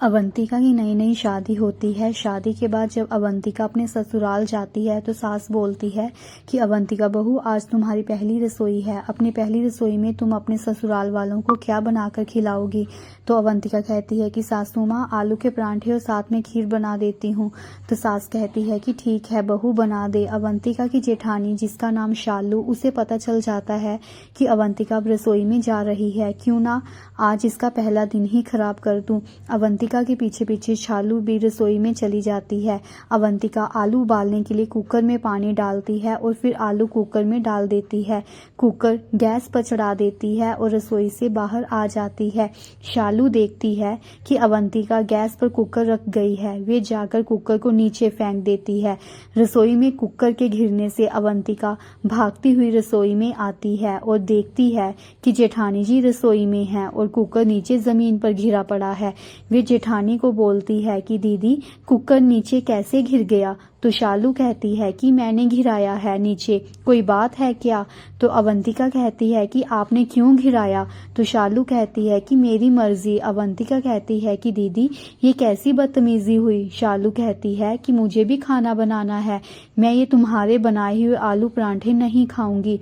अवंतिका की नई नई शादी होती है। शादी के बाद जब अवंतिका अपने ससुराल जाती है तो सास बोलती है कि अवंतिका बहू, आज तुम्हारी पहली रसोई है। अपनी पहली रसोई में तुम अपने ससुराल वालों को क्या बनाकर खिलाओगी? तो अवंतिका कहती है कि सासू माँ, आलू के परांठे और साथ में खीर बना देती हूँ। तो सास कहती है कि ठीक है बहू, बना दे। अवंतिका की जेठानी, जिसका नाम शालू, उसे पता चल जाता है कि अवंतिका अब रसोई में जा रही है। क्यों ना आज इसका पहला दिन ही खराब कर दूं। अवंतिका के पीछे पीछे शालू भी रसोई में चली जाती है। अवंतिका आलू उबालने के लिए कुकर में पानी डालती है और फिर आलू कुकर में डाल देती है। कुकर गैस पर चढ़ा देती है और रसोई से बाहर आ जाती है। शालू देखती है कि अवंतिका गैस पर कुकर रख गई है। वे जाकर कुकर को नीचे फेंक देती है। रसोई में कुकर के घिरने से अवंतिका भागती हुई रसोई में आती है और देखती है कि जेठानी जी रसोई में हैं और कुकर नीचे जमीन पर घिरा पड़ा है। वे जेठानी को बोलती है कि दीदी, कुकर नीचे कैसे घिर गया? तो शालू कहती है कि मैंने घिराया है नीचे, कोई बात है क्या? तो अवंतिका कहती है कि आपने क्यों घिराया? तो शालू कहती है कि मेरी मर्जी। अवंतिका कहती है कि दीदी, ये कैसी बदतमीजी हुई? शालू कहती है कि मुझे भी खाना बनाना है, मैं ये तुम्हारे बनाए हुए आलू परांठे नहीं खाऊंगी।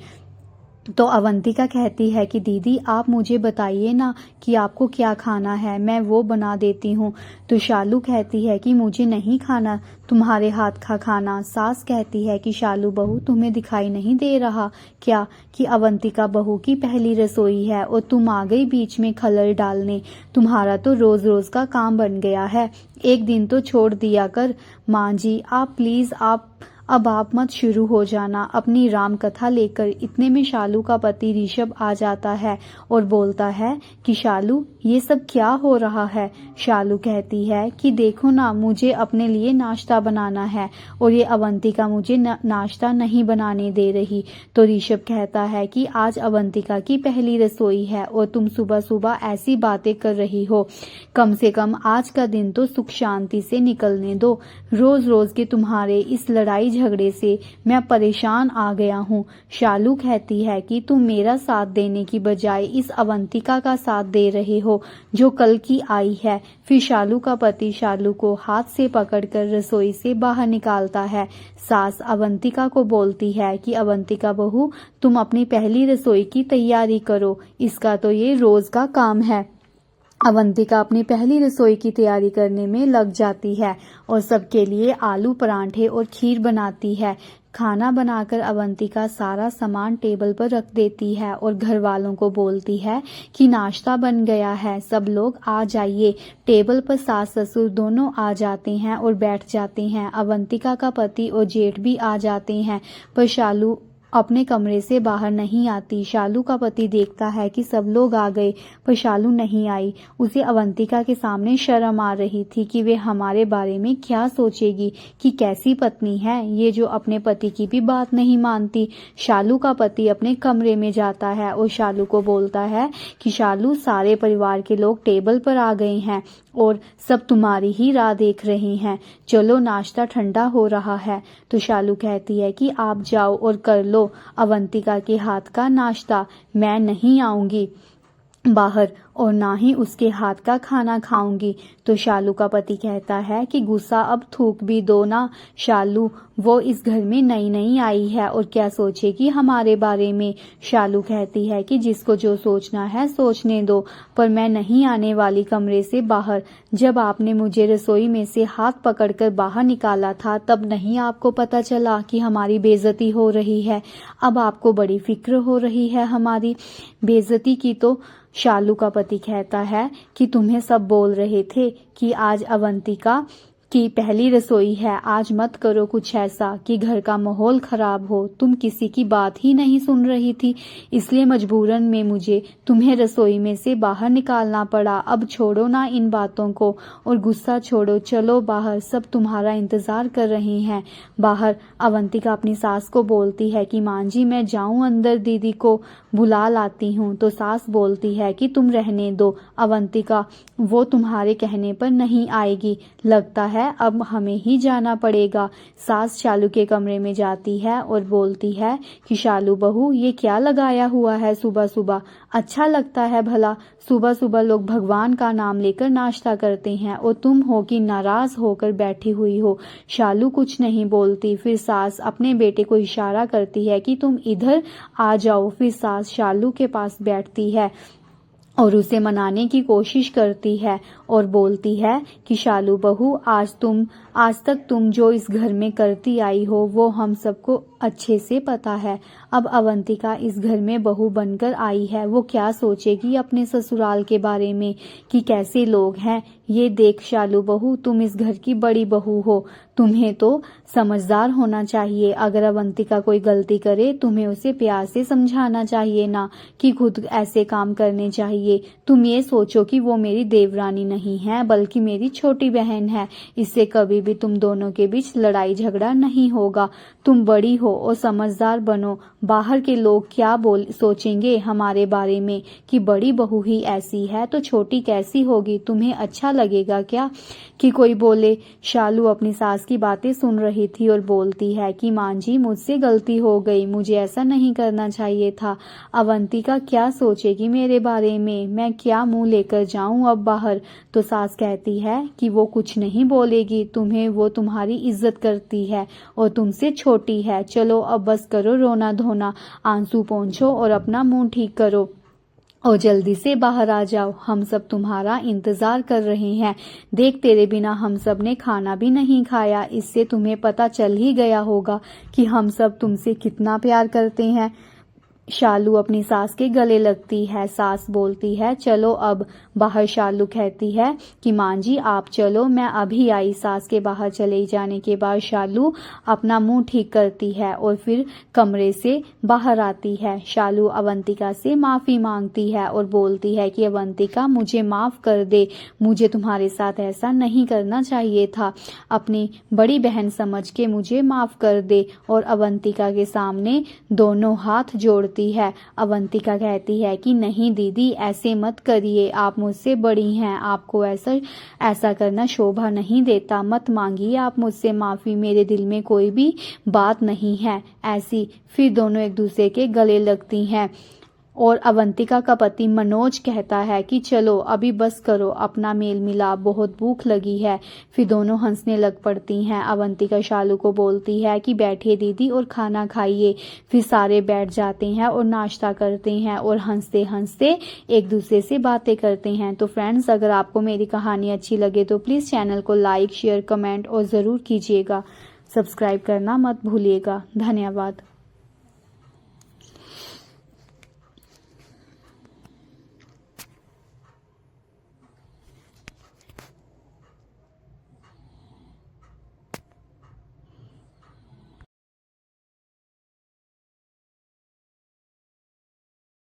तो अवंतिका कहती है कि दीदी, आप मुझे बताइए ना कि आपको क्या खाना है, मैं वो बना देती हूँ। तो शालू कहती है कि मुझे नहीं खाना तुम्हारे हाथ का खाना। सास कहती है कि शालू बहू, तुम्हें दिखाई नहीं दे रहा क्या कि अवंतिका बहू की पहली रसोई है और तुम आ गई बीच में खलल डालने? तुम्हारा तो रोज रोज का काम बन गया है, एक दिन तो छोड़ दिया कर। माँ जी, आप प्लीज अब आप मत शुरू हो जाना अपनी राम कथा लेकर। इतने में शालू का पति ऋषभ आ जाता है और बोलता है कि शालू, ये सब क्या हो रहा है? शालू कहती है कि देखो ना, मुझे अपने लिए नाश्ता बनाना है और ये अवंतिका मुझे नाश्ता नहीं बनाने दे रही। तो ऋषभ कहता है कि आज अवंतिका की पहली रसोई है और तुम सुबह सुबह ऐसी बातें कर रही हो। कम से कम आज का दिन तो सुख शांति से निकलने दो। रोज रोज के तुम्हारे इस लड़ाई झगड़े से मैं परेशान आ गया हूँ। शालू कहती है कि तुम मेरा साथ देने की बजाय इस अवंतिका का साथ दे रहे हो जो कल की आई है। फिर शालू का पति शालू को हाथ से पकड़कर रसोई से बाहर निकालता है। सास अवंतिका को बोलती है कि अवंतिका बहू, तुम अपनी पहली रसोई की तैयारी करो, इसका तो ये रोज का काम है। अवंतिका अपनी पहली रसोई की तैयारी करने में लग जाती है और सबके लिए आलू परांठे और खीर बनाती है। खाना बनाकर अवंतिका सारा सामान टेबल पर रख देती है और घर वालों को बोलती है कि नाश्ता बन गया है, सब लोग आ जाइए। टेबल पर सास ससुर दोनों आ जाते हैं और बैठ जाते हैं। अवंतिका का पति और जेठ भी आ जाते हैं, पर शालू अपने कमरे से बाहर नहीं आती। शालू का पति देखता है कि सब लोग आ गए पर शालू नहीं आई। उसे अवंतिका के सामने शर्म आ रही थी कि वे हमारे बारे में क्या सोचेगी कि कैसी पत्नी है ये जो अपने पति की भी बात नहीं मानती। शालू का पति अपने कमरे में जाता है और शालू को बोलता है कि शालू, सारे परिवार के लोग टेबल पर आ गए हैं और सब तुम्हारी ही राह देख रहे हैं, चलो नाश्ता ठंडा हो रहा है। तो शालू कहती है कि आप जाओ और कर लो अवंतिका के हाथ का नाश्ता, मैं नहीं आऊंगी बाहर और ना ही उसके हाथ का खाना खाऊंगी। तो शालू का पति कहता है कि गुस्सा अब थूक भी दो ना शालू, वो इस घर में नई नई आई है और क्या सोचेगी हमारे बारे में। शालू कहती है कि जिसको जो सोचना है सोचने दो, पर मैं नहीं आने वाली कमरे से बाहर। जब आपने मुझे रसोई में से हाथ पकड़कर बाहर निकाला था तब नहीं आपको पता चला कि हमारी बेइज्जती हो रही है? अब आपको बड़ी फिक्र हो रही है हमारी बेइज्जती की। तो शालू का पति कहता है कि तुम्हें सब बोल रहे थे कि आज अवंतिका की पहली रसोई है, आज मत करो कुछ ऐसा कि घर का माहौल खराब हो। तुम किसी की बात ही नहीं सुन रही थी, इसलिए मजबूरन में मुझे तुम्हें रसोई में से बाहर निकालना पड़ा। अब छोड़ो ना इन बातों को और गुस्सा छोड़ो, चलो बाहर, सब तुम्हारा इंतजार कर रहे हैं बाहर। अवंतिका अपनी सास को बोलती है कि माँ जी, मैं जाऊं अंदर दीदी को बुला लाती हूँ। तो सास बोलती है कि तुम रहने दो अवंतिका, वो तुम्हारे कहने पर नहीं आएगी। लगता है है, अब हमें ही जाना पड़ेगा। सास शालू के कमरे में जाती है और बोलती है कि शालू बहू, ये क्या लगाया हुआ है सुबह सुबह? अच्छा लगता है भला? सुबह सुबह लोग भगवान का नाम लेकर नाश्ता करते हैं और तुम हो कि नाराज होकर बैठी हुई हो। शालू कुछ नहीं बोलती। फिर सास अपने बेटे को इशारा करती है कि तुम इधर आ जाओ। फिर सास शालू के पास बैठती है और उसे मनाने की कोशिश करती है और बोलती है कि शालू बहू, आज तक तुम जो इस घर में करती आई हो वो हम सबको अच्छे से पता है। अब अवंतिका इस घर में बहू बनकर आई है, वो क्या सोचेगी अपने ससुराल के बारे में कि कैसे लोग हैं। ये देख शालू बहू, तुम इस घर की बड़ी बहू हो, तुम्हें तो समझदार होना चाहिए। अगर अवंतिका कोई गलती करे तुम्हें उसे प्यार से समझाना चाहिए, ना कि खुद ऐसे काम करने चाहिए। तुम ये सोचो कि वो मेरी देवरानी नहीं है बल्कि मेरी छोटी बहन है। इससे कभी भी तुम दोनों के बीच लड़ाई झगड़ा नहीं होगा। तुम बड़ी हो और समझदार बनो। बाहर के लोग क्या सोचेंगे हमारे बारे में कि बड़ी बहू ही ऐसी है तो छोटी कैसी होगी? तुम्हें अच्छा लगेगा क्या कि कोई बोले? शालू अपनी सास की बातें सुन रही थी और बोलती है कि मां जी, मुझसे गलती हो गई, मुझे ऐसा नहीं करना चाहिए था। अवंतिका क्या सोचेगी मेरे बारे में? मैं क्या मुंह लेकर जाऊं अब बाहर? तो सास कहती है कि वो कुछ नहीं बोलेगी, तुम्हें वो तुम्हारी इज्जत करती है और तुमसे छोटी है। चलो अब बस करो रोना धोना, आंसू पोंछो और अपना मुंह ठीक करो और जल्दी से बाहर आ जाओ। हम सब तुम्हारा इंतजार कर रहे हैं। देख, तेरे बिना हम सब ने खाना भी नहीं खाया। इससे तुम्हें पता चल ही गया होगा कि हम सब तुमसे कितना प्यार करते हैं। शालू अपनी सास के गले लगती है। सास बोलती है चलो अब बाहर। शालू कहती है कि मां जी आप चलो, मैं अभी आई। सास के बाहर चले जाने के बाद शालू अपना मुंह ठीक करती है और फिर कमरे से बाहर आती है। शालू अवंतिका से माफी मांगती है और बोलती है कि अवंतिका, मुझे माफ कर दे, मुझे तुम्हारे साथ ऐसा नहीं करना चाहिए था। अपनी बड़ी बहन समझ के मुझे माफ कर दे। और अवंतिका के सामने दोनों हाथ जोड़ है। अवंतिका कहती है कि नहीं दीदी, ऐसे मत करिए, आप मुझसे बड़ी हैं, आपको ऐसा करना शोभा नहीं देता। मत मांगिए आप मुझसे माफी, मेरे दिल में कोई भी बात नहीं है ऐसी। फिर दोनों एक दूसरे के गले लगती हैं और अवंतिका का पति मनोज कहता है कि चलो अभी बस करो अपना मेल मिलाप, बहुत भूख लगी है। फिर दोनों हंसने लग पड़ती हैं। अवंतिका शालू को बोलती है कि बैठिए दीदी और खाना खाइए। फिर सारे बैठ जाते हैं और नाश्ता करते हैं और हंसते हंसते एक दूसरे से बातें करते हैं। तो फ्रेंड्स, अगर आपको मेरी कहानी अच्छी लगे तो प्लीज़ चैनल को लाइक, शेयर, कमेंट और ज़रूर कीजिएगा। सब्सक्राइब करना मत भूलिएगा। धन्यवाद।